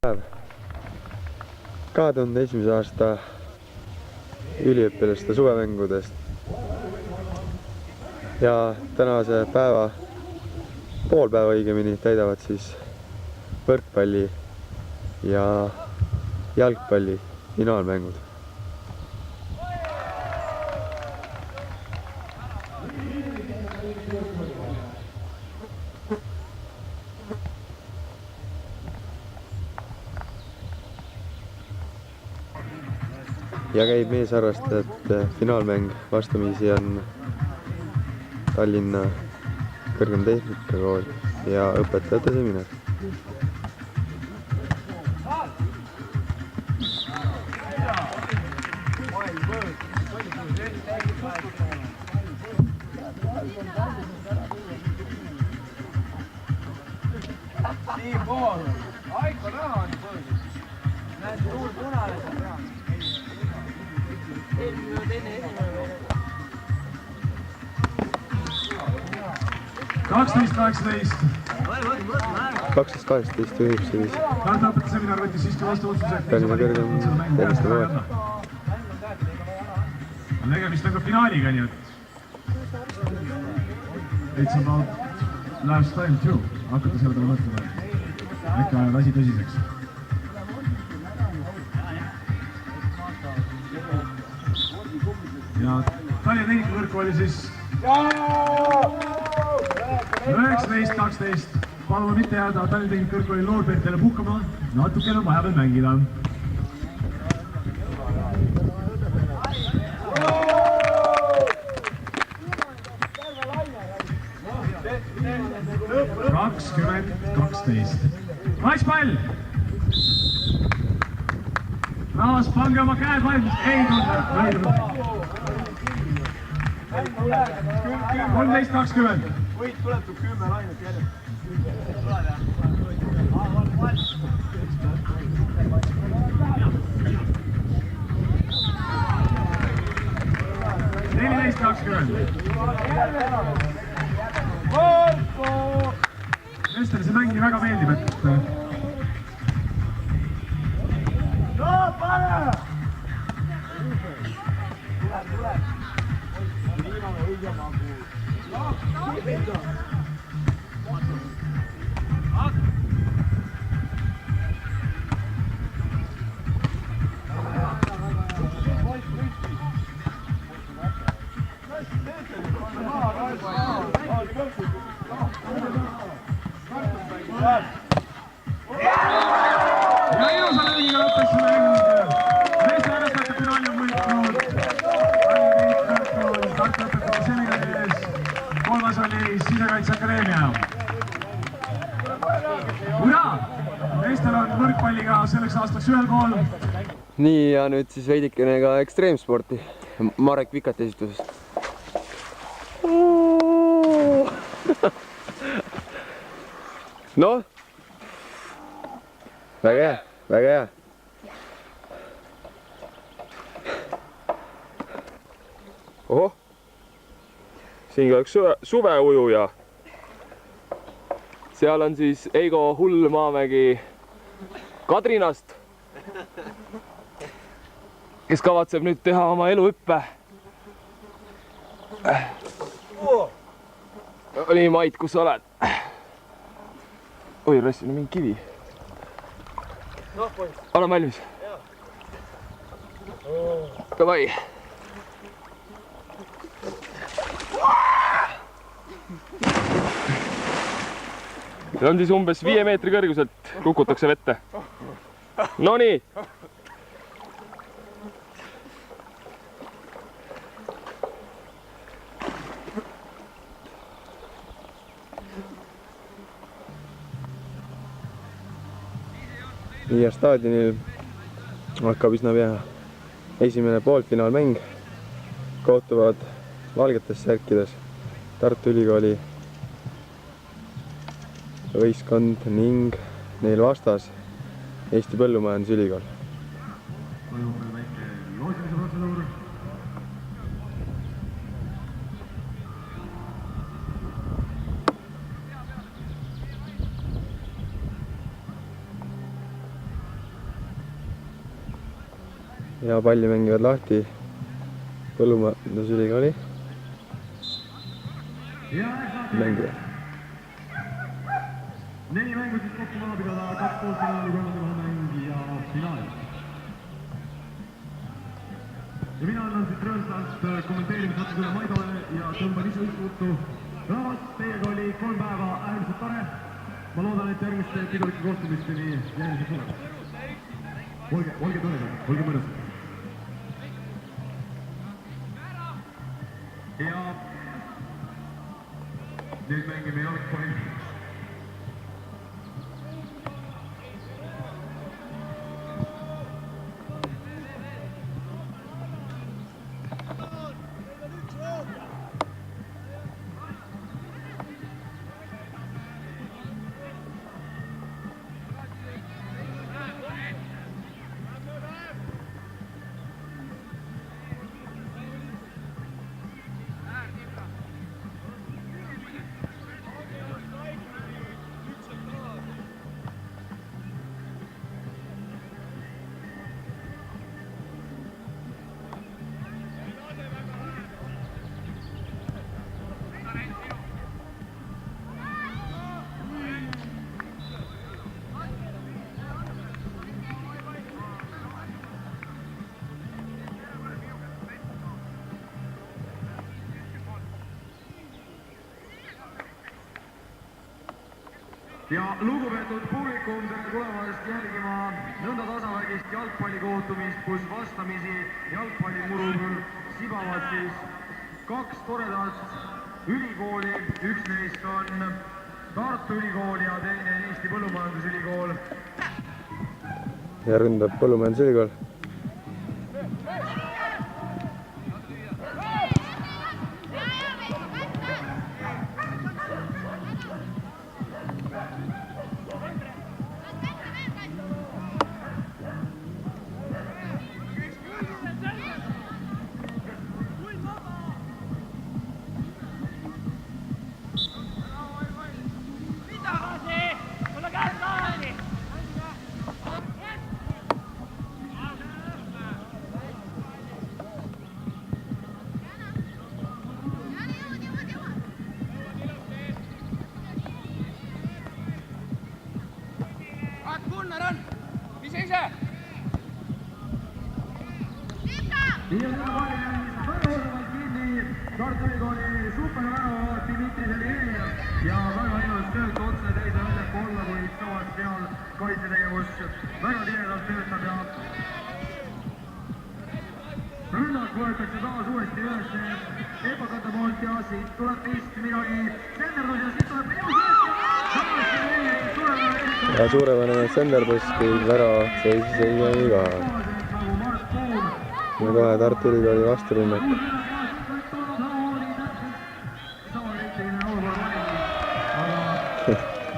päev 2001. aasta üliõpilaste suvemängudest ja tänase päeva, poolpäeva õigemini, täidavad siis võrkpalli ja jalgpalli finaalmängud. Ja käib meesarrastajate finaalmäng, vastamisi on Tallinna Kõrgem Tehnikakool ja õpetajate seminar. Siin pool, aika raha on põhjus. Näed, suur punane saab raha. 12-18. 12-18 juhib siis Tartu seminar võttis siiski vastu otsuse, et Tallinna Kõrgem Tehnikakool. On tegemist nagu finaaliga, nii et it's about last time too. Hakkate selle peale mõtlema. Äkki ajad asi tõsiseks. Ja Tallinna Tehnikakõrgkooli siis 19-12. Palume mitte jääda Tallinna Tehnikakõrgkooli loorberitele puhkama. Natukene on vaja veel mängida. Matšpall! Raas, pange oma käed valmis. Ei tunne. 13-20. Võit tuleb 10 lainet järjest. 14-20. Ester, see mängi väga meeldib, et No, pane! Tuleb. Viimane õige magu. ja ilusa löögiga lõppes see mäng. Meeste arvestajate finaali on võitnud Tallinna Tehnikakõrgkool Tartu õpetajate seminari ees. Kolmas oli Sisekaitseakadeemia. Uraa! Meestel on võrkpalliga selleks aastaks ühel pool. Nii, ja nüüd siis veidikene ka ekstreemsporti. Marek Vikat esituses. Noh, väga hea, väga hea. Ohoh, siin ka üks suveujuja. Seal on siis Eigo Hull-Maamägi Kadrinast, kes kavatseb nüüd teha oma eluhüppe. Nii, Mait, kus sa oled? Oi, rassin on mingi kivi. Olen valmis. Davai. See on siis umbes 5 meetri kõrguselt kukutakse vette. No nii. Ja staadionil hakkab üsna pea esimene poolfinaalmäng. Kohtuvad valgetes särkides Tartu Ülikooli võistkond ning neil vastas Eesti Põllumajandusülikool. ja palli mängivad lahti Põllumajandusülikooli mängijad. 4 mängu siis kokku maha pidada, 2 poolfinaali, 3. mäng ja finaal. Ja mina annan siit rõõmsalt kommenteerimisotsusele Maidole ja tõmban ise juttu. Rahvas, teiega oli 3 päeva äärmiselt tore. Ma loodan, et järgmiste pidulike kohtumisteni järgmiseks olema. Olge toredad, olge mõnusad. Ja nüüd mängime jalgpalli. Ja lugupeetud publikum, tere tulemast jälgima nõnda tasavägist jalgpallikohtumist, kus vastamisi jalgpallimurul sibavad siis 2 toredat ülikooli. Üks neist on Tartu Ülikool ja teine Eesti Põllumajandusülikool. Ja ründab Põllumajandusülikool. Ja selle palli jäi väga osavalt kinni Tartu Ülikooli supervärava Dmitri Sergejev ja väga ilus tööd otse teise väljaku alla, kuid samas seal kaitsetegevus väga tihedalt töötab ja rünnak võetakse taas uuesti üles Epakate poolt ja siit tuleb vist midagi senderdus ja siit tuleb ja suurepärane senderdus, kuid värava seisis ei jäi ka. Ja kohe Tartu Ülikooli vasturünnak.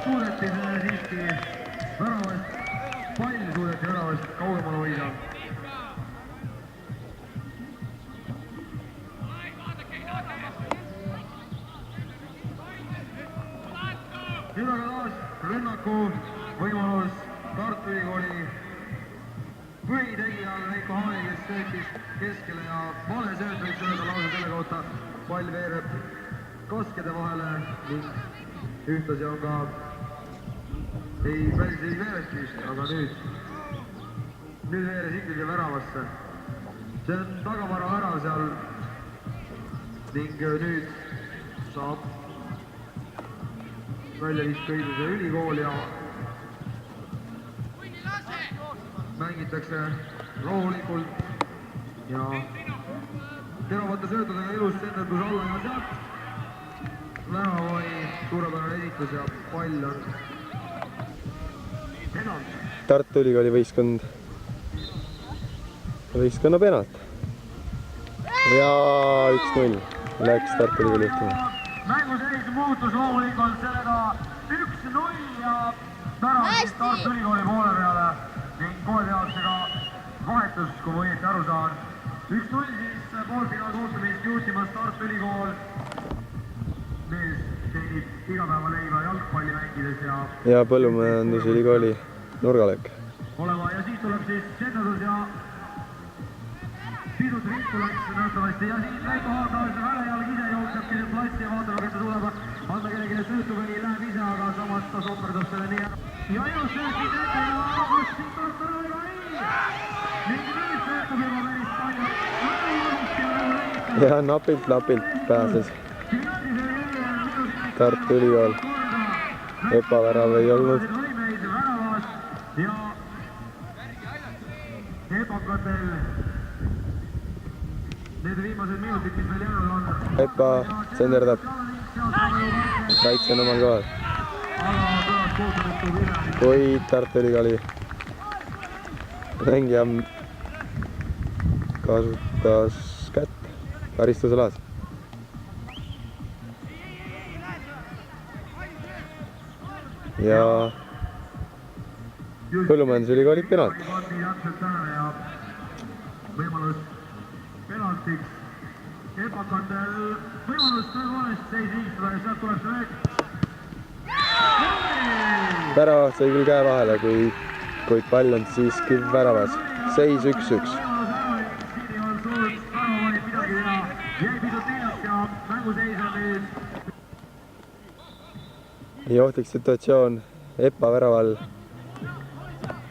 Suudeti selle siiski väravast, pall suudeti väravast kaugemal hoida. Nüüd aga taas rünnaku võimalus Tartu Ülikooli põhitegijal Veiko Haani, kes söötis keskele ja vale sööt võiks öelda lausa selle kohta. Pall veereb kaskede vahele ning ühtlasi on ka päris ei veerest vist, aga nüüd veeres ikkagi väravasse. See on tagamara värav seal ning nüüd saab välja vist õiguse ülikool ja mängitakse rahulikult ja teravate söötudega ilus senderdus alla ja sealt väravani suurepärane esitus ja pall on penalt. Tartu Ülikooli võistkonna penalt. Ja 1-0 läks Tartu Ülikooli juhtima. Mänguseis muutus loomulikult sellega 1-0 ja värav Tartu Ülikooli poole peale ning kohe tehakse ka vahetus, kui ma õieti aru saan. 1-0 siis poolfinaalkohtumist juhtimas Tartu Ülikool. Mees teenib igapäevaleiva jalgpalli mängides ja Põllumajandusülikooli nurgalöök. Olema ja siis tuleb siis senderdus ja rikku läks nähtavasti ja siin Veiko Haaptaas väga jalg ise jookseb keset platsi ja vaatab, kes ta suudab anda kellelegi söötu või läheb ise, aga samas ta soperdab selle nii ära. Ja ilus sööt siit ette ja kus siit tuleb Tõnu ei. Ning nüüd söötab juba päris palju. Ja napilt pääses. Tartu Ülikool. Ebavärav ei olnud. Ja epakatel need viimased minutid, mis meil jäänud on. Epa tsenderdab. Kaitse on omal kohal. Kui Tartu Ülikooli mängija kasutas kätt karistusalas. Ja Põllumajandusülikooli penalt. Võimalus penaltiks. Epakatel võimalus tõepoolest seis viigistada ja sealt tuleb see löök. Väravas sai küll käe vahele, kuid pall on siiski väravas. Seis 1-1. Ja ohtlik situatsioon Epa väraval.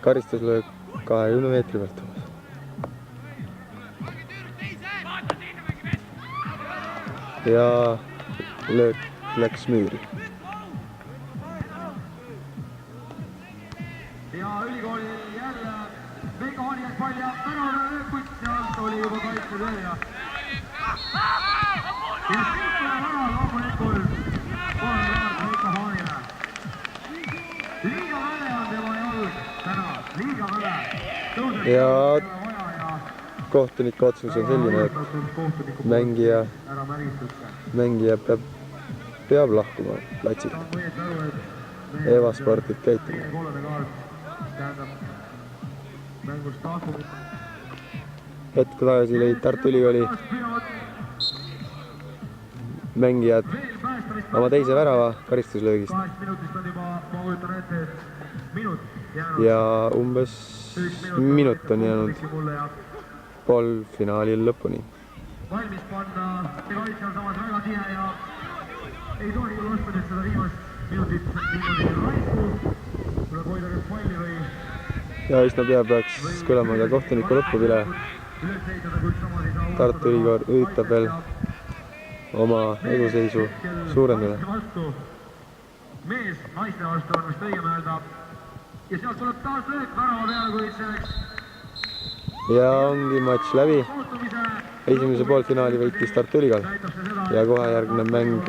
Karistuslöök 20 meetri pealt. Ja löök läks müüri. Ja ülikoolil jälle Veiko Haanias pall ja väravale löökuid, sealt oli juba kaitstud öö ja siit tuleb ära loomulikult kolmkaart Veiko Haanile. Liiga väle on tema jalg täna, liiga väle. Ja kohtuniku otsus on selline, et mängija peab lahkuma platsilt. Evasportlik käitumine. Hetk tagasi lõid Tartu Ülikooli mängijad oma teise värava karistuslöögist. Ja umbes minut on jäänud poolfinaalil lõpuni. Valmis panna, kaitse on samas väga tihe ja ei tohi küll lasta nüüd seda viimast minutit niimoodi raisku. Tuleb hoida kas palli või... Ja üsna pea peaks kõlama ka kohtuniku lõpupile. Tartu Ülikool üritab veel oma eduseisu suurendada. Mees naiste vastu on vist õigem öelda. Ja sealt tuleb taas löök värava peale, kuid selleks... Ja ongi matš läbi. Esimese poolfinaali võitis Tartu Ülikool. Ja kohe järgneb mäng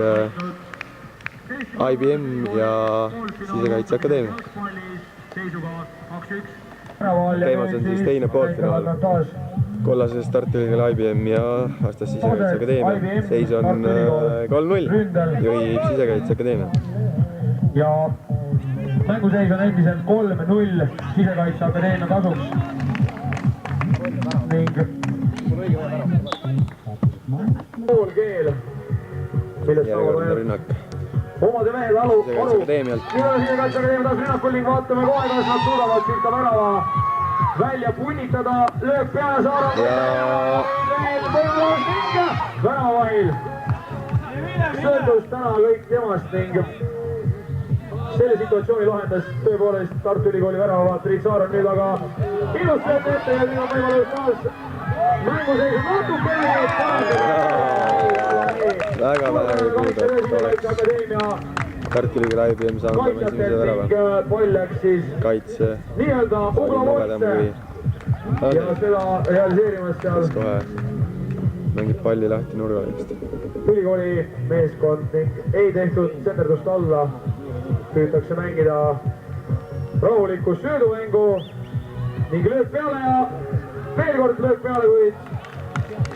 IBM ja Sisekaitseakadeemia. Käimas on siis teine poolfinaal. Kollases Tartu Ülikool IBM ja vastas Sisekaitseakadeemia. Seis on 3-0. Juhib Sisekaitseakadeemia. Ja mänguseis on endiselt 3-0 Sisekaitseakadeemia kasuks. Ning poolkeel, millest järjekordne rünnak omade mehed Alu Sisekaitseakadeemialt. Nüüd on Sisekaitseakadeemia taas rünnakul ning vaatame kohe, kas nad suudavad siit ka värava välja punnitada. Löök peale saada. Ja väravahil sõldus täna kõik temast ning selle situatsiooni lahendas tõepoolest Tartu Ülikooli väravavaat Priit Saar on nüüd aga ilus sööt ette ja nüüd on võimalus taas mänguseis natukene väga vähe kuulda, et oleks Tartu Ülikooli IBM saanud oma esimese värava. Kaitse nobedam kui ja seda realiseerimas seal kohe mängib palli lahti nurgalist. Ülikooli meeskond ning ei tehtud senderdust alla. Püütakse mängida rahulikku söödumängu ning löök peale ja veel kord löök peale, kuid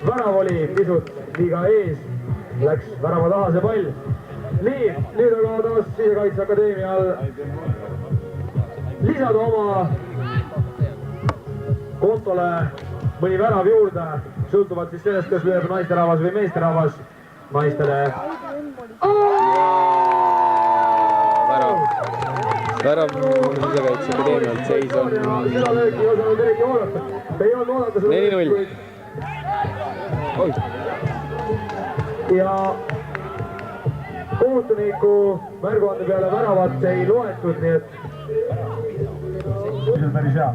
värav oli pisut liiga ees. Läks värava taha see pall. Nii, nüüd aga taas Sisekaitseakadeemial lisada oma kontole mõni värav juurde, sõltuvalt siis sellest, kas lööb naisterahvas või meesterahvas naistele. Värav Sisekaitseakadeemialt, seis on 4-0. ja kohtuniku märguande peale väravat ei loetud, nii et see on päris hea.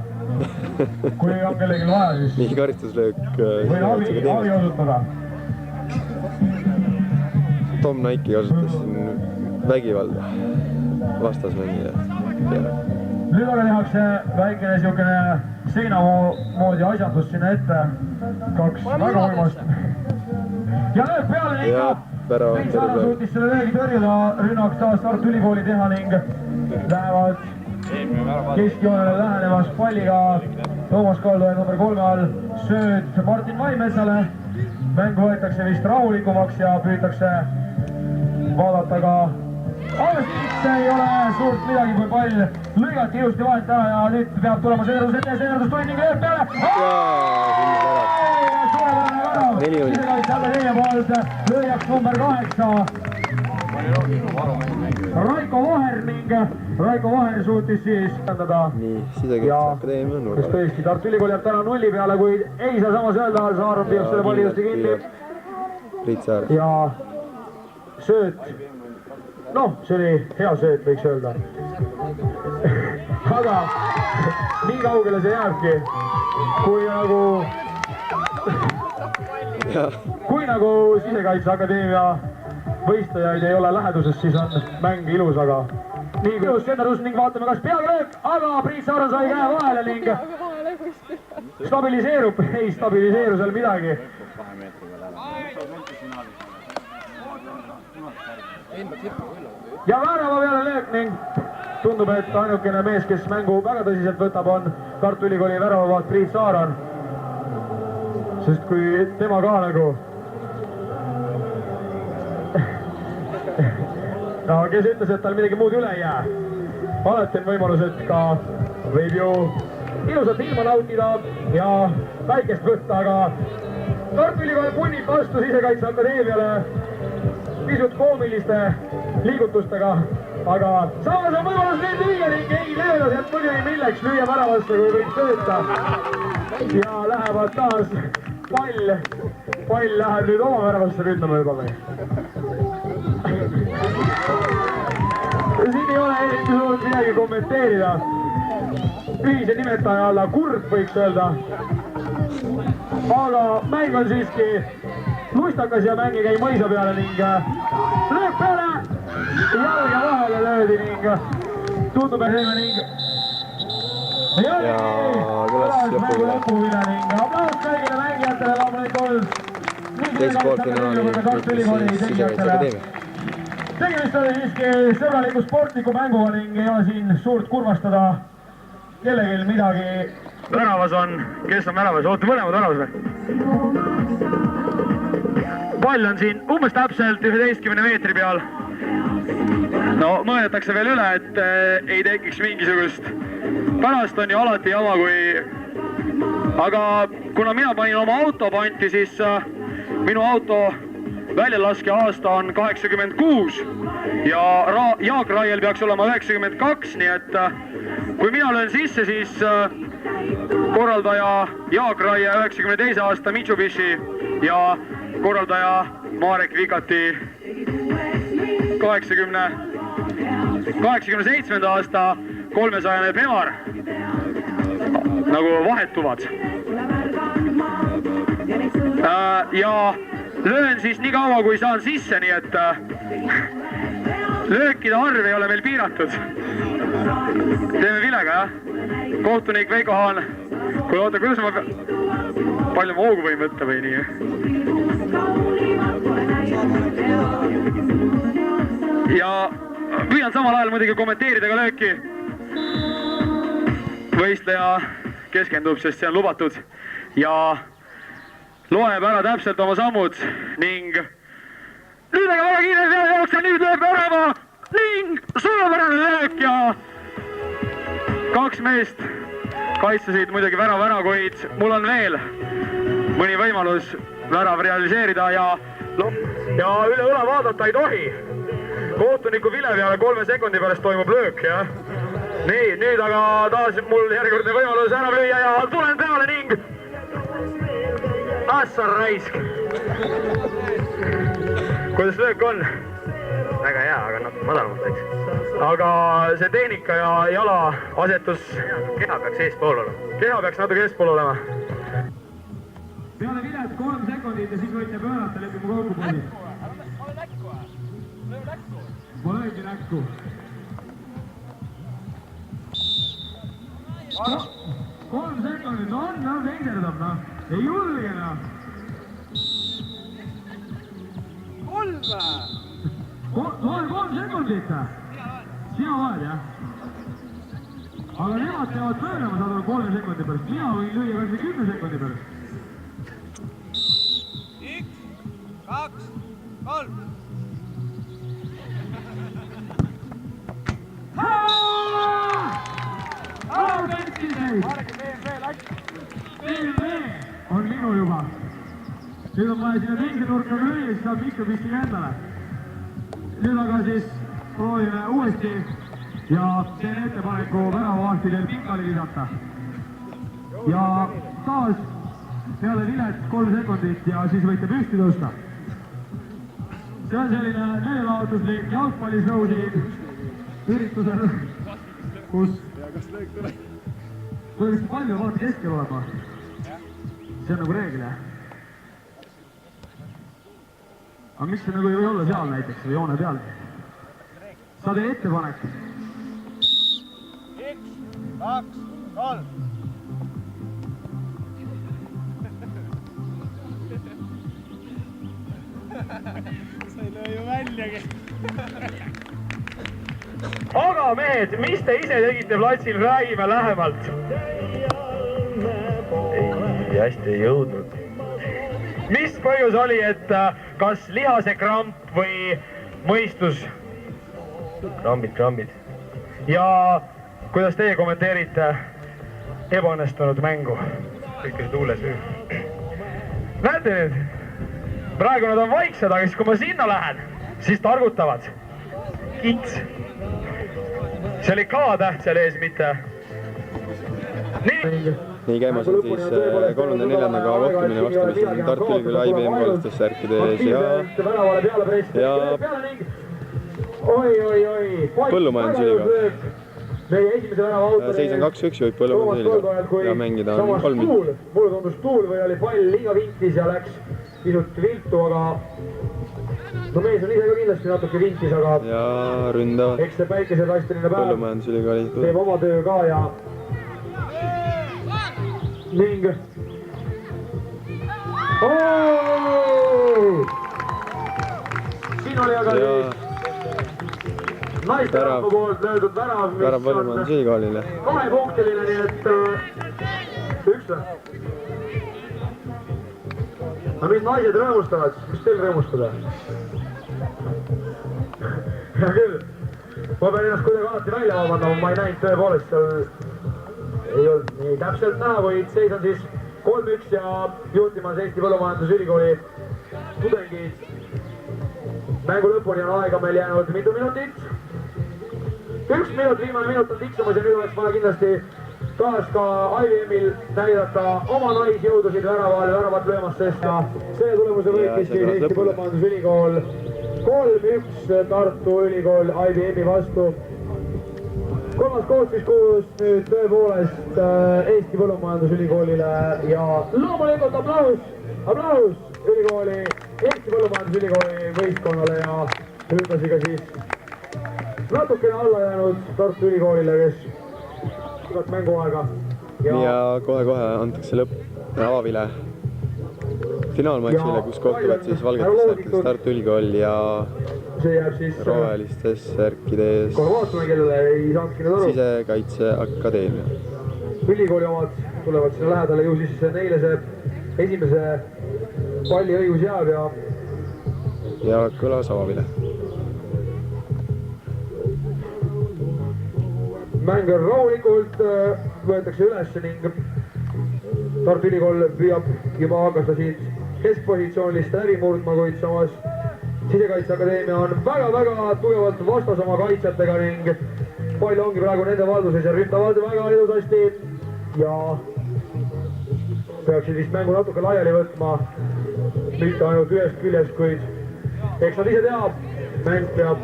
Kui on kellegi vaja, siis nii karistuslöök võin abi osutada. Tom Naiki kasutas siin vägivalda vastasmängija. Nüüd aga tehakse väikene siukene seinavoo moodi asjandus sinna ette. Kaks väga võimast. Ja löök peale ning Priit Saara suutis selle löögi tõrjuda, rünnaks taas Tartu Ülikooli teha ning lähevad keskjoonele lähenemas palliga Toomas Kaldoja number 3 all sööd Martin Vaimetsale. Mängu võetakse vist rahulikumaks ja püütakse vaadata ka Aavestiks ei ole suurt midagi, kui pall lõigati ilusti vahelt ära ja nüüd peab tulema Seerdus ette ja Seerdus tuli ning lööb peale. Suurepärane värav. Sisekaitse alla teie poolt lööjaks number 8. Raiko Vaher ning Raiko Vaher suutis siis tähendada. Nii, Sisekaitse Akadeemia nurga. Kes tõesti Tartu Ülikool jääb täna nulli peale, kuid ei saa samas öelda, Saar on püüab selle palli ilusti kinni. Priit Saar. Ja sööt. Noh, see oli hea sööt, võiks öelda. Aga nii kaugele see jääbki, kui nagu Sisekaitse Akadeemia võistlejaid ei ole läheduses, siis on mäng ilus, aga nii ilus Kennerus ning vaatame, kas peaga löök, aga Priit Saar sai käe vahele ning stabiliseerub, ei stabiliseeru seal midagi. Ja väärava peale löök ning tundub, et ainukene mees, kes mängu väga tõsiselt võtab, on Tartu Ülikooli väravavaat Priit Saaran. Sest kui tema ka nagu no kes ütles, et tal midagi muud üle ei jää. Alati on võimalus, et ka võib ju ilusat ilma nautida ja väikest võtta, aga Tartu Ülikool punnib vastu Sisekaitse Akadeemiale pisut koomiliste liigutustega, aga samas on võimalus nüüd lüüa ning ei lööda sealt muidugi milleks lüüa väravasse, kui võib sööta. Ja lähevad taas pall läheb nüüd oma väravasse ründama juba või. Siin ei ole eriti suurt midagi kommenteerida. Ühise nimetaja alla kurb võiks öelda. Aga mäng on siiski lustakas ja mäng käi mõisa peale ning löök peale, jalga vahele löödi ning tundub, et teeme ning mängu lõpuvile ning aplaus kõigile mängijatele loomulikult. Teist poolfinaali Sisekaitse Akadeemia. Tegemist oli siiski sõbraliku sportliku mänguga ning ei ole siin suurt kurvastada kellegil midagi. Väravas on, kes on väravas? Ootu mõlemad väravas või? Pall on siin umbes täpselt 11 meetri peal. No mõõdetakse veel üle, et ei tekiks mingisugust. Pärast on ju alati jama, aga kuna mina panin oma auto panti, siis minu auto väljalaske aasta on 86 ja Jaak Raiel peaks olema 92, nii et kui mina löön sisse, siis korraldaja Jaak Raie 92. aasta Mitsubishi ja korraldaja Marek Vikati 87. aasta 300 Bemar nagu vahetuvad. Ja löön siis nii kaua, kui saan sisse, nii et löökide arv ei ole meil piiratud. Teeme vilega, jah? Kohtunik Veiko Haan. Kui oota, kuidas ma palju ma hoogu võin võtta või nii? Ja püüan samal ajal muidugi kommenteerida ka lööki. Võistleja keskendub, sest see on lubatud ja loeb ära täpselt oma sammud ning nüüd aga väga kiire peale jooksa, nüüd lööb värava ning suurepärane löök ja kaks meest kaitsesid muidugi värava ära, kuid mul on veel mõni võimalus värav realiseerida ja üle õla vaadata ei tohi. Kohtuniku vile peale 3 sekundi pärast toimub löök, jah. Nii, nüüd aga taas mul järjekordne võimalus ära lüüa ja tulen peale ning Assar raisk. Kuidas löök on? Väga hea, aga natuke madalamalt läks. Aga see tehnika ja jala asetus... Keha peaks eespool olema. Keha peaks natuke eespool olema. Peale vilet 3 sekundit ja siis võite pöörata, lepime kokku poolid. Pole õige näkku. 3 sekundit, on veiderdab, noh. Ei julge, noh. 3 sekundit. Sina oled, jah? Aga nemad peavad pöörama, saad olla 3 sekundi pärast. Mina võin lüüa kas või 10 sekundi pärast. 1, 2, 3. BMW on minu juba. Nüüd on vaja sinna teise nurka lüüa, siis saab mikropistiga endale. Nüüd aga siis proovime uuesti ja teen ettepaneku väravavahtidel pikali lisata. Ja taas peale vilet 3 sekundit ja siis võite püsti tõusta. See on selline meelelahutuslik jalgpallisõusi üritusel, kus põhimõtteliselt palju vaata keskel olema. See on nagu reegel, jah? Aga miks see nagu ei või olla seal näiteks või joone peal? Sa tee ettepanek. 1, 2, 3. Sa ei löö ju väljagi. Aga mehed, mis te ise tegite platsil, räägime lähemalt. Ei, hästi ei jõudnud. Mis põhjus oli, et kas lihasekramp või mõistus? Krambid. Ja kuidas teie kommenteerite ebaõnnestunud mängu? Kõike see tuules nüüd. Näete nüüd, praegu nad on vaiksed, aga siis kui ma sinna lähen, siis targutavad. Kits. See oli K-täht seal ees, mitte. Nii käimas on siis 3.4. kohtumine vastamisi Tartu Ülikooli IBM koolistussärkide ees ja Põllumajandusülikool. Seis on 2-1 juhib Põllumajandusülikool ja mängida on 3 minutit. Mulle tundus tuul või oli pall liiga vinkis ja läks pisut viltu, aga no mees on ise ka kindlasti natuke vinkis, aga ja ründavad eks see päikeselaisteline päev Põllumajandusülikooli teeb oma töö ka ja ning siin oli aga siis naisterahva poolt löödud värav, mis on Põllumajandusülikoolile. 2-punktiline, nii et 1 või? Aga mis naised rõõmustavad, mis teil rõõmustada? Hea küll, ma pean ennast kuidagi alati välja vabandama, ma ei näinud tõepoolest seal ei olnud nii täpselt näha, kuid seis on siis 3-1 ja juhtimas Eesti Põllumajandusülikooli tudengid. Mängu lõpuni on aega meil jäänud mitu minutit. 1 minut, viimane minut on tiksumas ja nüüd oleks vaja kindlasti taas ka IBM-il näidata oma naisjõudusid väravat löömas, sest selle tulemuse võitis Eesti Põllumajandusülikool 3-1 Tartu Ülikool IBM-i vastu. Kolmas koostis kuulus nüüd tõepoolest Eesti Põllumajandusülikoolile ja loomulikult aplaus ülikooli, Eesti Põllumajandusülikooli võistkonnale ja ühtlasi ka siis natukene alla jäänud Tartu Ülikoolile, kes mänguaega. Ja kohe antakse lõpp avavile finaalmatšile, kus kohtuvad siis valgetes särkides Tartu Ülikool ja rohelistes särkides Sisekaitseakadeemia. Ülikooli omad tulevad sinna lähedale, ju siis neile see esimese palli õigus jääb ja kõlas avavile. Mäng on rahulikult, võetakse üles ning Tartu Ülikool püüab juba hakata siit keskpositsioonilist läbi murdma, kuid samas Sisekaitseakadeemia on väga-väga tugevalt vastas oma kaitsjatega ning pall ongi praegu nende valduses ja ründavad väga edusasti ja peaksid vist mängu natuke laiali võtma, mitte ainult ühest küljest, kuid eks nad ise teab, mäng peab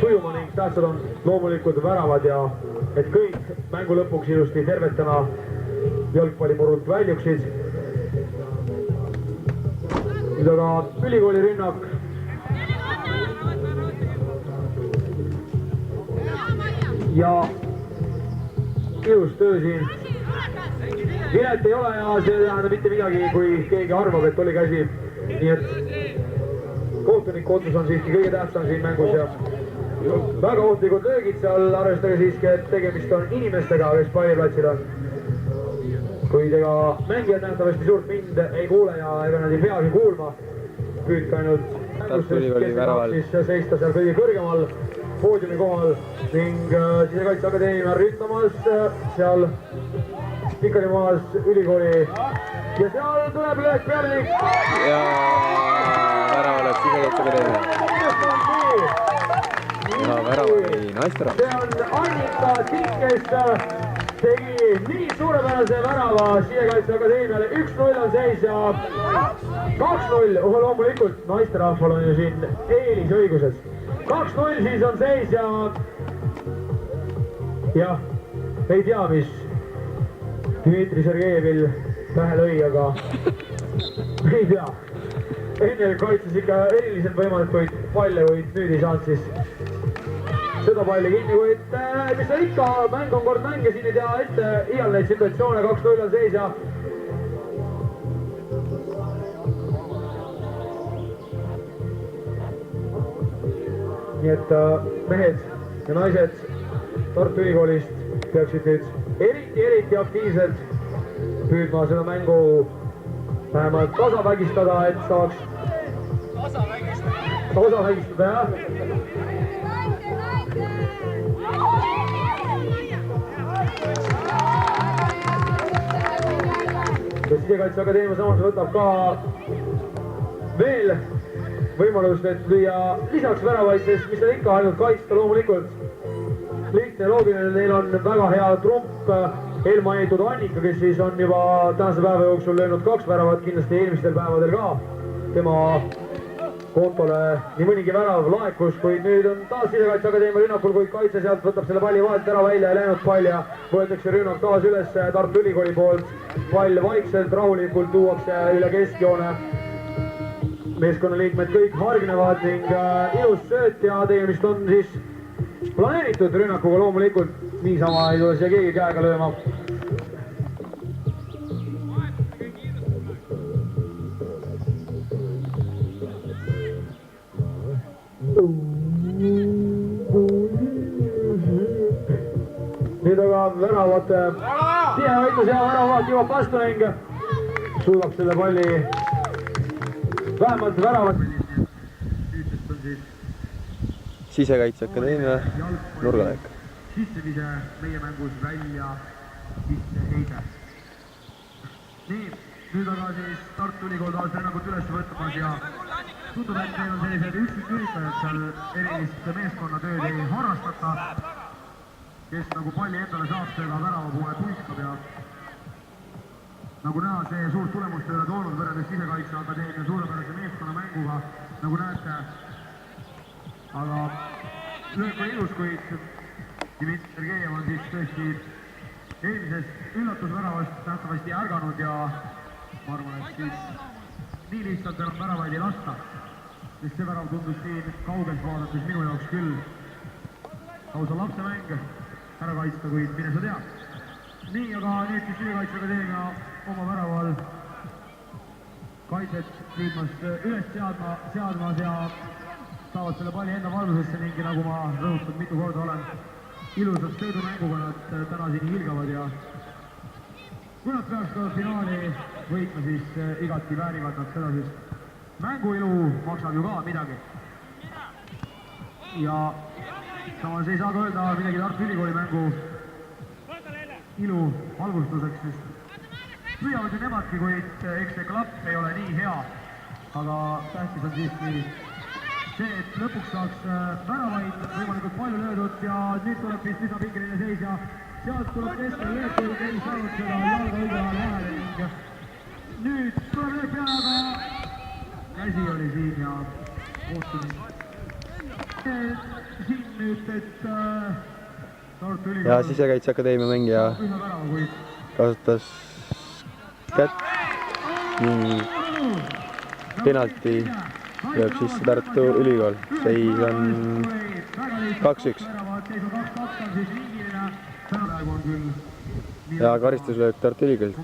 sujuma ning tähtsad on loomulikult väravad ja et kõik mängu lõpuks ilusti tervetena jalgpallimurult väljuksid. Nüüd aga ülikooli rünnak. Ja ilus töö siin. Vilet ei ole ja see ei tähenda mitte midagi, kui keegi arvab, et oli käsi. Nii et kohtuniku otsus on siiski kõige tähtsam siin mängus ja väga ohtlikud löögid seal, arvestage siiski, et tegemist on inimestega, kes palliplatsil on. Kuid ega mängijad nähtavasti suurt mind ei kuule ja ega nad ei peagi kuulma. Püüdke ainult mängustest, kes seista seal kõige kõrgemal poodiumi kohal ning Sisekaitseakadeemia ründamas seal pikali maas ülikooli ja seal tuleb löök pealik. Ja värava oleks Sisekaitseakadeemia. Ja värava oli naistera. See on Annika Tikk, kes tegi nii suurepärase värava Sisekaitseakadeemiale. 1-0 on seis ja 2-0, loomulikult naisterahval on ju siin eelisõigused. 2-0 siis on seis ja jah, ei tea, mis Dmitri Sergejevil pähe lõi, aga ei tea. Enne kaitses ikka eriliselt võimalikuid palle, kuid nüüd ei saanud siis seda palli kinni, kuid mis on ikka, mäng on kord mäng ja siin ei tea ette igal neid situatsioone. 2-0 on seis ja nii et mehed ja naised Tartu Ülikoolist peaksid nüüd eriti aktiivselt püüdma seda mängu vähemalt tasavägistada, et saaks tasavägistada, jah. Sisekaitseakadeemia samas võtab ka veel võimalust, et lüüa lisaks väravaid, sest mis on ikka ainult kaitsta loomulikult. Lihtne ja loogiline, neil on väga hea trump eelmainitud Annika, kes siis on juba tänase päeva jooksul löönud 2 väravat, kindlasti eelmistel päevadel ka. Tema kontole nii mõnigi värav laekus, kuid nüüd on taas Sisekaitseakadeemia rünnakul, kuid kaitse sealt võtab selle palli vahelt ära välja ja läinud pall ja võetakse rünnak taas üles Tartu Ülikooli poolt. Pall vaikselt, rahulikult tuuakse üle keskjoone. Meeskonnaliikmed kõik hargnevad ning ilus sööt ja tegemist on siis planeeritud rünnakuga loomulikult. Niisama ei tule siia keegi käega lööma. Nüüd aga väravat tihevõitlus ja väravat jõuab vastu ning suudab selle palli vähemalt väravat. Sisekaitseakadeemia nurgalöök. Sissevise meie mängus välja sisseheide. Nii, nüüd aga siis Tartu Ülikool taas rünnakut üles võtmas ja tundub, et meil on sellised üksiküritajad seal erilist meeskonnatööd ei harrastata, kes nagu palli endale saab, seda värava poole puiskab ja nagu näha, see suurt tulemust ei ole toonud võrreldes Sisekaitseakadeemia suurepärase meeskonnamänguga, nagu näete. Aga löök on ilus, kuid Dmitri Sergejev on siis tõesti eelmisest üllatusväravast nähtavasti ärganud ja ma arvan, et siis nii lihtsalt enam väravaid ei lasta, sest see värav tundus siin kaugelt vaadates minu jaoks küll lausa lapsemäng ära kaitsta, kuid mine sa tea. Nii, aga nüüd siis Sisekaitseakadeemia oma väraval kaitset püüdmas üles seadmas ja saavad selle palli enda valvusesse ning nagu ma rõhutanud mitu korda olen, ilusat sõidumänguga nad täna siin hilgavad ja kui nad peaks ka finaali võitma, siis igati väärivad nad seda, sest mänguilu maksab ju ka midagi. Ja samas ei saa ka öelda midagi Tartu Ülikooli mängu ilu valgustuseks, sest püüavad ju nemadki, kuid eks see klapp ei ole nii hea, aga tähtis on siiski see, et lõpuks saaks väravaid võimalikult palju löödud ja nüüd tuleb vist lisapingeline seis ja sealt tuleb keskel löödud, ei saanud seda jalga õige ajal vahele ning käsi oli siin ja ootasin. Siin nüüd, et Tartu Ülikool... Ja Sisekaitseakadeemia mängija kasutas kätt ning penalti lööb sisse Tartu Ülikool. Seis on 2-1. Ja karistus lööb Tartu Ülikoolilt.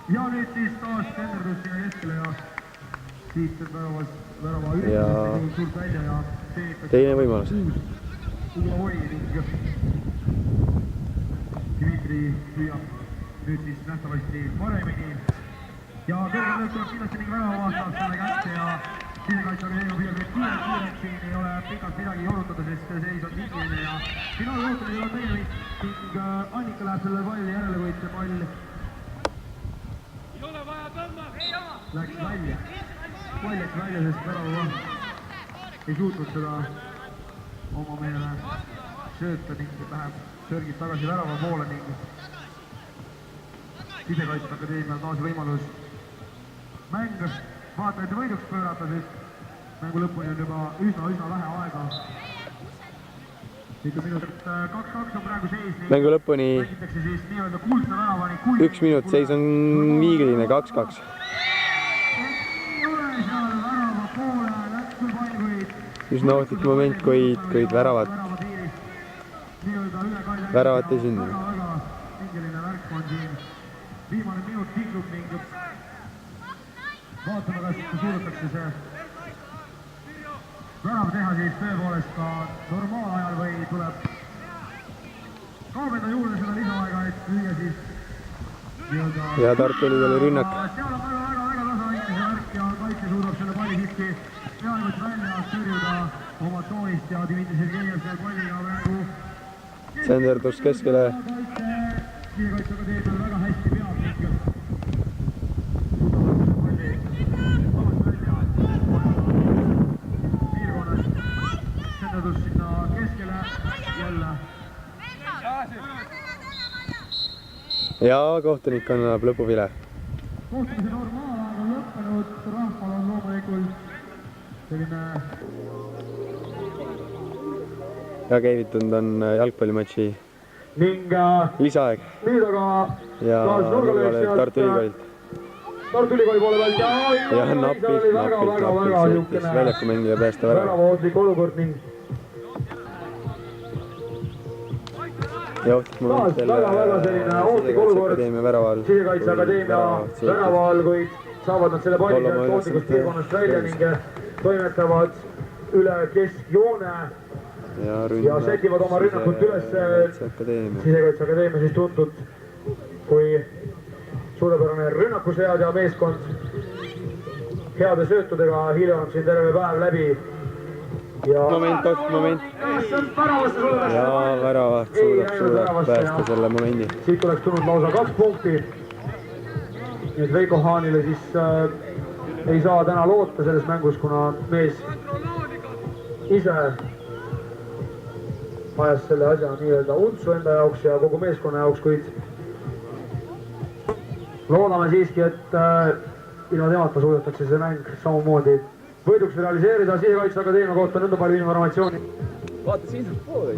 Ja nüüd siis taas kenderdus sinna keskele ja siit värava ja suurt välja ja teine võimalus. Dmitri püüab nüüd siis nähtavasti paremini ja kõrgel lööb tuleb kindlasti ning värava vastab selle kätte ja Sisekaitseakadeemia püüab nüüd kiirelt siin ei ole pikalt midagi jorutada, sest seis on tingiline ja finaaljohtamisel on tegemist ning Annika läheb selle palli järele, kuid see pall läks välja. Pall läks välja, sest värava ei suutnud seda oma meele sööta ning läheb sörgib tagasi värava poole ning Sisekaitseakadeemial taas võimalus mäng vaatajate võiduks pöörata, sest mängu lõpuni on juba üsna vähe aega. Mitu minutit 2-2 on praegu seis. Mängu lõpuni 1 minut, seis on viigiline 2-2. Üsna ohtlik moment, kuid väravat ei sündinud. Viimane minut tiklub ning vaatame, kas suudetakse see värav teha siis tõepoolest ka normaalajal või tuleb kaubeda juurde seda lisaaega, et lüüa siis ja Tartu Ülikooli rünnak. Seal on väga tasaväike see värk ja kaitse suudab selle palli siiski peaaegu välja tõrjuda oma toonist ja Dmitri Sergejev seal palliga praegu Senderdus keskele. Sisekaitseakadeemial väga hästi peab ning piirkonnas Senderdus sinna keskele jälle. Ja kohtunik annab lõpuvile. Kohtumise normaalaeg on lõppenud, rahval on loomulikult selline ja käivitunud on jalgpallimatši lisaaeg ja nurgalöök Tartu Ülikoolilt. Tartu Ülikooli poole pealt ja napilt suutis väljaku mängija päästa värava. Väga ohtlik olukord ning ja ohtlik moment jälle Sisekaitseakadeemia väraval. Sisekaitseakadeemia väraval, kuid saavad nad selle palli sealt ohtlikust piirkonnast välja ning toimetavad üle keskjoone ja sätivad oma rünnakut üles. Sisekaitseakadeemia siis tuntud kui suurepärane rünnakusead ja meeskond heade söötudega hiljanud siin terve päev läbi. Moment. Ja väravat suudab päästa selle momendi. Siit oleks tulnud lausa 2 punkti. Nii et Veiko Haanile siis ei saa täna loota selles mängus, kuna mees ise ajas selle asja nii-öelda untsu enda jaoks ja kogu meeskonna jaoks, kuid loodame siiski, et ilma temata suudetakse see mäng samamoodi võiduks realiseerida. Sisekaitseakadeemia kohta nõnda palju informatsiooni. Vaata sinna poole.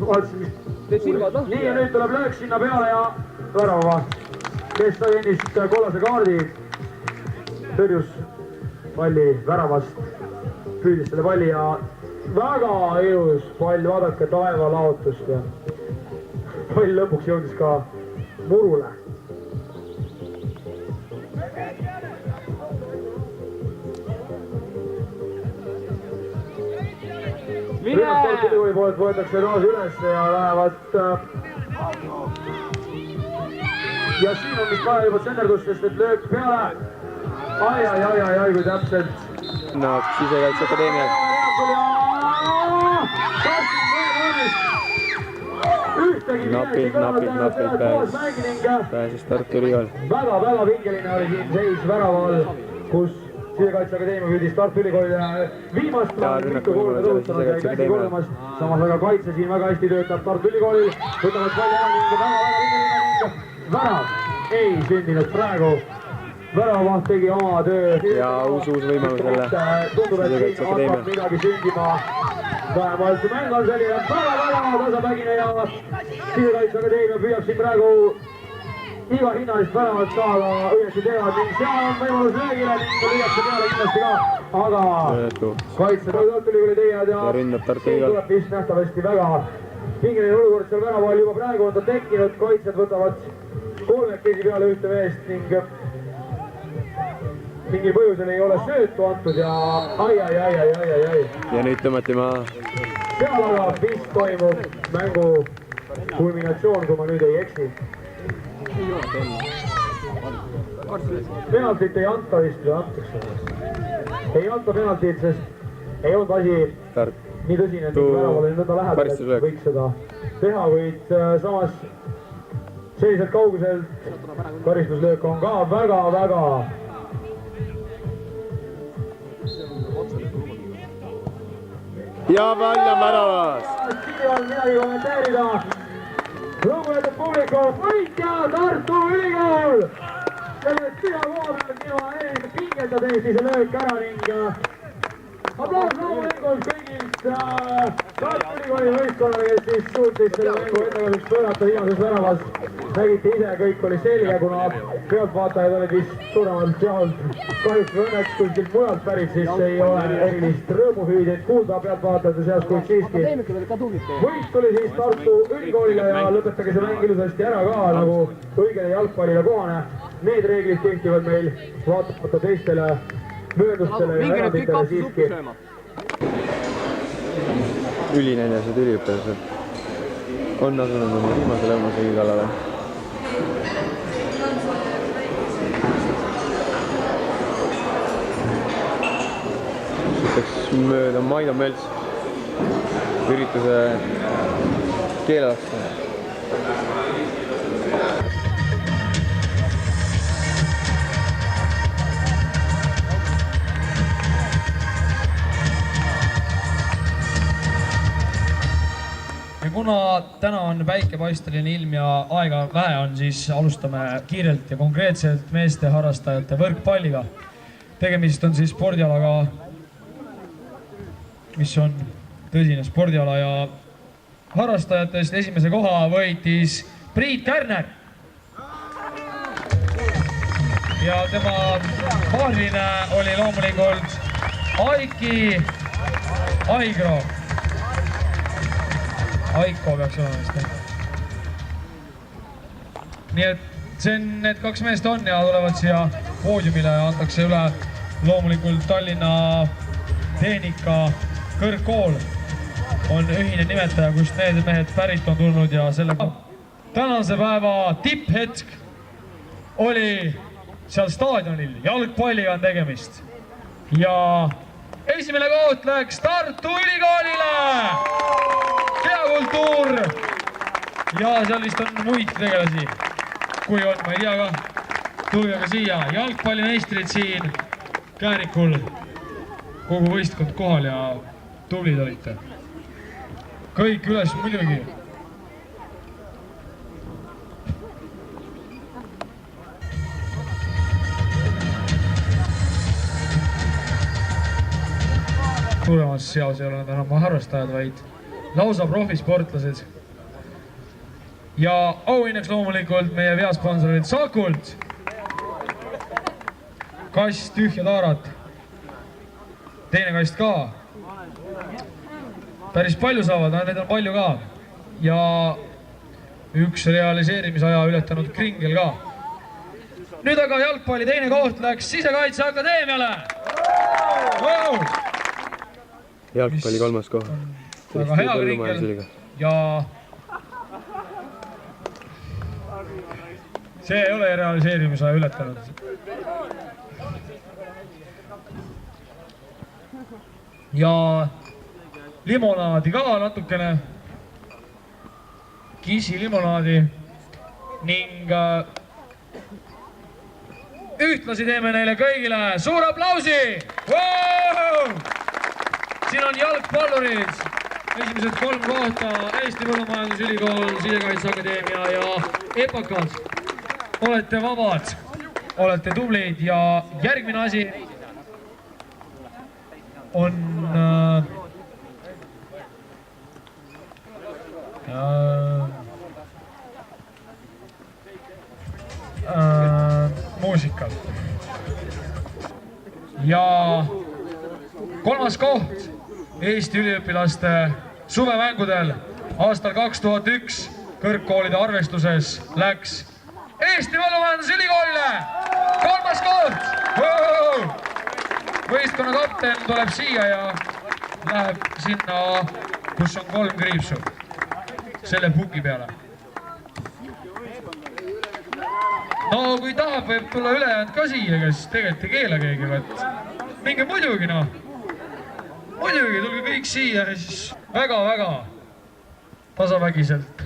Teed silmad lahti. Nii ja nüüd tuleb löök sinna peale ja värava, kes sai ennist kollase kaardi, tõrjus palli väravast, püüdis selle palli ja väga ilus pall, vaadake taeva laotust ja pall lõpuks jõudis ka murule. Rünnak Ülikooli poolt võetakse taas üles ja lähevad ja siin on vist vaja juba senderdust, sest et löök peale. Ai, kui täpselt. No, Sisekaitseakadeemial. Napilt pääses Tartu Ülikool. Väga pingeline oli siin seis väraval, kus Sisekaitseakadeemia püüdis Tartu Ülikoolile viimast mitu korda tõustanud ja käsi kolmast. Samas väga kaitse siin väga hästi töötab Tartu Ülikoolil. Võtavad palli ära ning väga pingeline ning värav ei sündinud praegu. väravaht tegi oma töö. Ja uus võimalus jälle. Tundub, et siin hakkab midagi sündima. Vähemalt mäng on selline väga tasapägine ja Sisekaitseakadeemia püüab siin praegu iga hinnalist väravat saada õieti teha ning seal on võimalus löögile ning lüüakse peale kindlasti ka. Aga kaitseb Tartu Ülikooli teied ja siin tuleb vist nähtavasti väga pingeline olukord seal väravahel juba praegu on ta tekkinud. Kaitsjad võtavad kolmekesi peale ühte meest ning mingil põhjusel ei ole söötu antud ja ai. Ja nüüd tõmmati maha. Seal aga vist toimub mängu kulminatsioon, kui ma nüüd ei eksi. Penaltit ei anta vist või antakse. Ei anta penaltit, sest ei olnud asi nii tõsine, et väravale nõnda lähedal, et võiks seda teha, kuid samas selliselt kauguselt karistuslöök on ka väga ja pall on väravas. Siin on midagi kommenteerida. Lugupeetud publiku, võitja Tartu Ülikool! Sellest püha koha pealt ilma erilise pingeta tehti see löök ära ning aplaus loomulikult kõigilt Tartu Ülikooli võistkonnale, kes siis suutsid selle mängu endakasuks pöörata viimases väravas. Nägite ise, kõik oli selge, kuna pealtvaatajad olid vist suuremalt jaolt kahjuks või õnneks kuskilt mujalt pärit, siis ei ole erilist rõõmuhüüdit kuulda pealtvaatajate seas, kuid siiski võit tuli siis Tartu Ülikoolile ja lõpetage see mäng ilusasti ära ka, nagu õigele jalgpallile kohane. Need reeglid kehtivad meil vaatamata teistele möödustele ja eranditele siiski. Ülinäljased üliõpilased on asunud oma viimase lõunasöögi kallale. Sõitaks mööda Maido Mölts ürituse keelelasse. Kuna täna on päikepaisteline ilm ja aega vähe on, siis alustame kiirelt ja konkreetselt meeste harrastajate võrkpalliga. Tegemist on siis spordialaga, mis on tõsine spordiala ja harrastajatest esimese koha võitis Priit Kärner. Ja tema paariline oli loomulikult Aiki Aigro. Aiko peaks olema vist. Nii et need kaks meest on ja tulevad siia poodiumile ja antakse üle loomulikult Tallinna Tehnika Kõrgkool on ühine nimetaja, kust need mehed pärit on tulnud ja selle tänase päeva tipphetk oli seal staadionil, jalgpalliga on tegemist ja esimene koht läks Tartu Ülikoolile! Kultuur ja seal vist on muid tegelasi, kui on, ma ei tea ka, tulge ka siia, jalgpallimeistrid siin Käärikul, kogu võistkond kohal ja tublid olite. Kõik üles muidugi. Suuremas seas ei ole nad enam harrastajad, vaid lausa profisportlased. Ja auhinnaks loomulikult meie veasponsorid Sakult. Kast tühja taarat. Teine kast ka. Päris palju saavad, need on palju ka. Ja üks realiseerimisaja ületanud kringel ka. Nüüd aga jalgpalli teine koht läks Sisekaitseakadeemiale. Jalgpalli kolmas koht. Väga hea kringel ja see ei ole realiseerimisaja ületanud. Ja limonaadi ka natukene, Kisi limonaadi ning ühtlasi teeme neile kõigile suur aplausi! Siin on jalgpallurid, esimesed 3 kohta Eesti Põllumajandusülikool, Sisekaitseakadeemia ja EPAKad. Olete vabad olete tublid ja järgmine asi on muusikal. Ja kolmas koht Eesti üliõpilaste suvemängudel aastal 2001 kõrgkoolide arvestuses läks Eesti Põllumajandusülikoolile. Kolmas koht! Võistkonna kapten tuleb siia ja läheb sinna, kus on 3 kriipsu. Selle puki peale. No kui tahab, võib tulla ülejäänud ka siia, kes tegelikult ei keela keegi, et minge muidugi noh. Muidugi, tulge kõik siia ja siis väga-väga tasavägiselt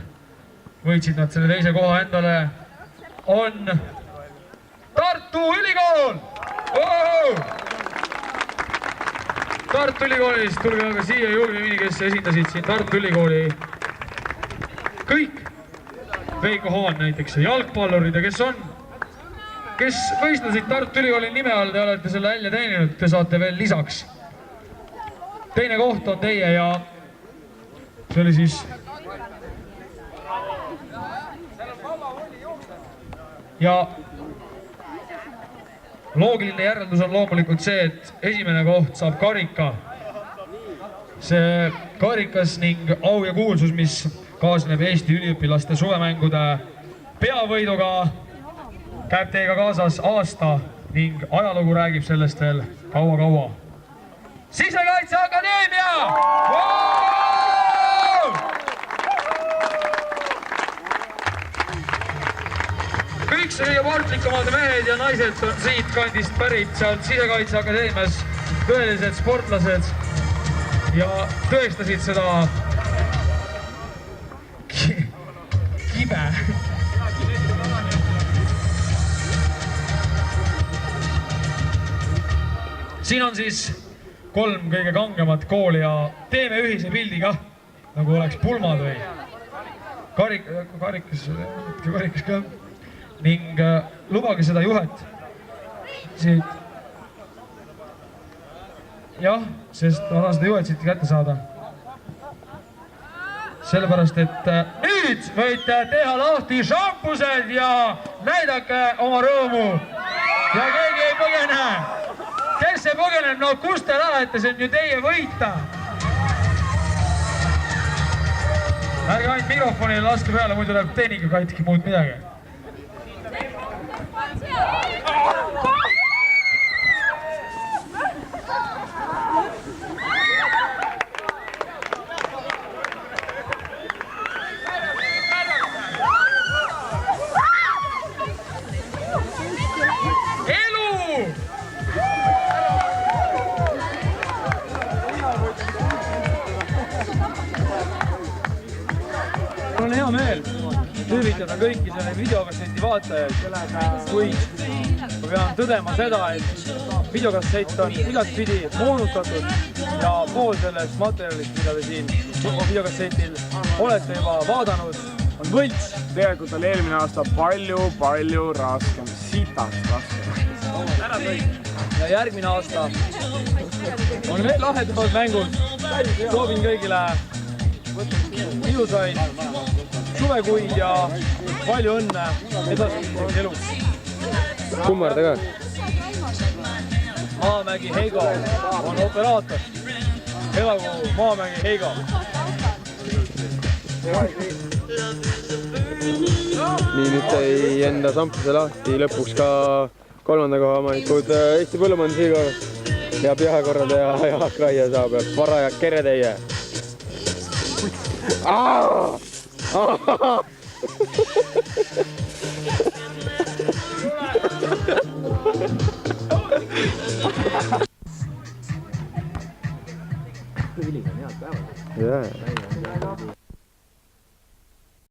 võitsid nad selle teise koha endale. On Tartu Ülikool! Tartu Ülikoolist, tulge aga siia julgemini, kes esindasid siin Tartu Ülikooli. Kõik, Veiko Haan näiteks ja jalgpallurid ja kes võistlesid Tartu Ülikooli nime all, te olete selle välja teeninud, te saate veel lisaks. Teine koht on teie ja see oli siis ja loogiline järeldus on loomulikult see, et esimene koht saab karika. See karikas ning au ja kuulsus, mis kaasneb Eesti üliõpilaste suvemängude peavõiduga, käib teiega kaasas aasta ning ajalugu räägib sellest veel kaua-kaua. Sisekaitseakadeemia! Kõik see kõige sportlikumad mehed ja naised on siit kandist pärit, sealt Sisekaitseakadeemias tõelised sportlased ja tõestasid seda kibe. Siin on siis 3 kõige kangemat kooli ja teeme ühise pildi kah, nagu oleks pulmad või karikas ka. Ning lubage seda juhet siit. Jah, sest ma tahan seda juhet siit kätte saada. Sellepärast, et nüüd võite teha lahti šampused ja näidake oma rõõmu. Ja keegi ei põgene. Kes see põgeneb? No kus te lähete? See on ju teie võita. Ärge ainult mikrofonile laske peale, muidu läheb tehnika katki, muud midagi. Mul on hea meel tervitada kõiki selle videokasseti vaatajaid, kuid ma pean tõdema seda, et videokassett on igatpidi moonutatud ja pool sellest materjalist, mida te siin videokassetil olete juba vaadanud, on võlts. Tegelikult oli eelmine aasta palju raskem, sitaks raskem. Ära kõik. Ja järgmine aasta on veel lahedamad mängud. Soovin kõigile ilusaid suvekuid ja palju õnne edaspidiseks elus. Kummarda ka. Maamägi Heigo on operaator. Elagu Maamägi Heigo. Nii nüüd sai enda sampuse lahti lõpuks ka 3. koha omanikud Eesti Põllumajandusülikool ja pihakorraldaja Jaak Raia saab paraja kereteie. Ah!